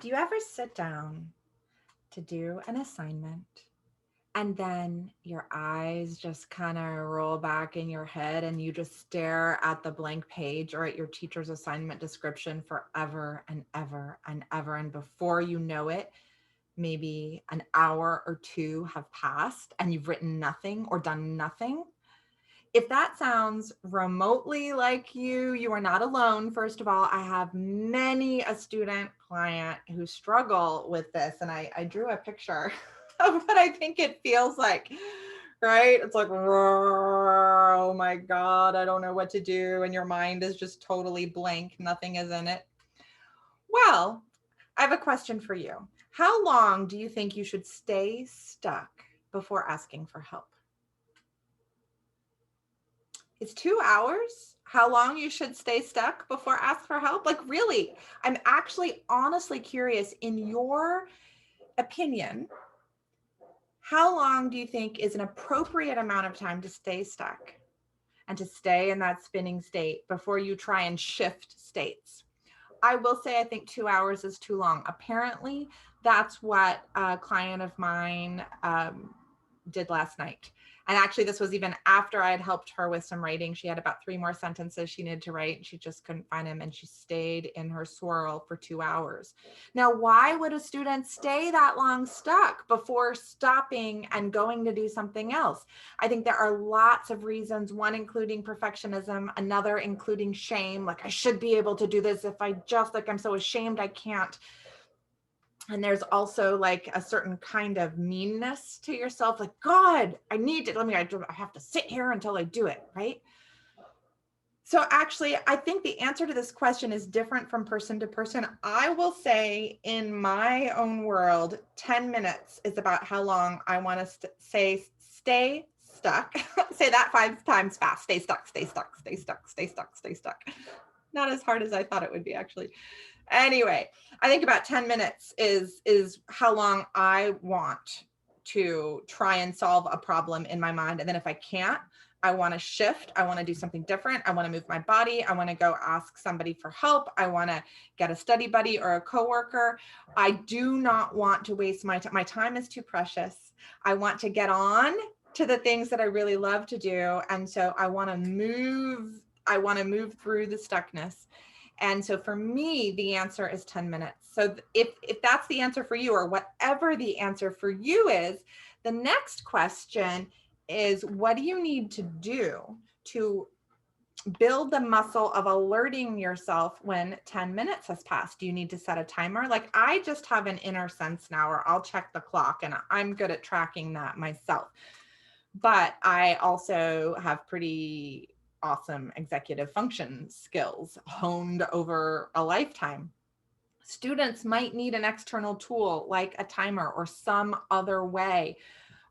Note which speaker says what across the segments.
Speaker 1: Do you ever sit down to do an assignment and then your eyes just kind of roll back in your head and you just stare at the blank page or at your teacher's assignment description forever and ever and ever, and before you know it, maybe an hour or two have passed and you've written nothing or done nothing? If that sounds remotely like you are not alone. First of all, I have many a student client who struggle with this, and I drew a picture of what I think it feels like, right? It's like, oh my God, I don't know what to do. And your mind is just totally blank. Nothing is in it. Well, I have a question for you. How long do you think you should stay stuck before asking for help? Is 2 hours how long you should stay stuck before ask for help? Like, really, I'm actually honestly curious, in your opinion, how long do you think is an appropriate amount of time to stay stuck and to stay in that spinning state before you try and shift states? I will say I think 2 hours is too long. Apparently, that's what a client of mine did last night. And actually, this was even after I had helped her with some writing. She had about 3 more sentences she needed to write, and she just couldn't find them. And she stayed in her swirl for 2 hours. Now, why would a student stay that long stuck before stopping and going to do something else? I think there are lots of reasons, one including perfectionism, another including shame. Like, I should be able to do this. If I just, like, I'm so ashamed I can't. And there's also like a certain kind of meanness to yourself, like, God, I need to, I have to sit here until I do it, right? So actually, I think the answer to this question is different from person to person. I will say, in my own world, 10 minutes is about how long I want to say stay stuck. Say that 5 times fast. Stay stuck, stay stuck, stay stuck, stay stuck, stay stuck. Not as hard as I thought it would be, actually. Anyway, I think about 10 minutes is how long I want to try and solve a problem in my mind. And then if I can't, I want to shift. I want to do something different. I want to move my body. I want to go ask somebody for help. I want to get a study buddy or a coworker. I do not want to waste my time. My time is too precious. I want to get on to the things that I really love to do. And so I want to move through the stuckness. And so for me, the answer is 10 minutes. So if that's the answer for you, or whatever the answer for you is, the next question is, what do you need to do to build the muscle of alerting yourself when 10 minutes has passed? Do you need to set a timer? Like, I just have an inner sense now, or I'll check the clock, and I'm good at tracking that myself. But I also have pretty awesome executive function skills honed over a lifetime. Students might need an external tool like a timer or some other way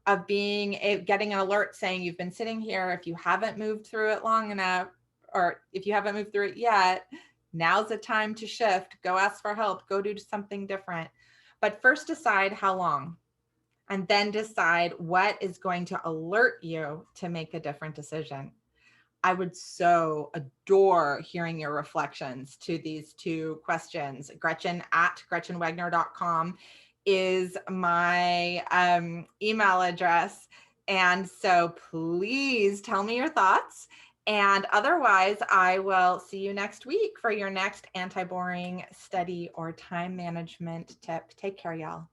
Speaker 1: of getting an alert saying you've been sitting here. If you haven't moved through it long enough, or if you haven't moved through it yet, now's the time to shift. Go ask for help. Go do something different. But first, decide how long, and then decide what is going to alert you to make a different decision. I would so adore hearing your reflections to these 2 questions. Gretchen at gretchenwegner.com is my email address. And so please tell me your thoughts. And otherwise, I will see you next week for your next anti-boring study or time management tip. Take care, y'all.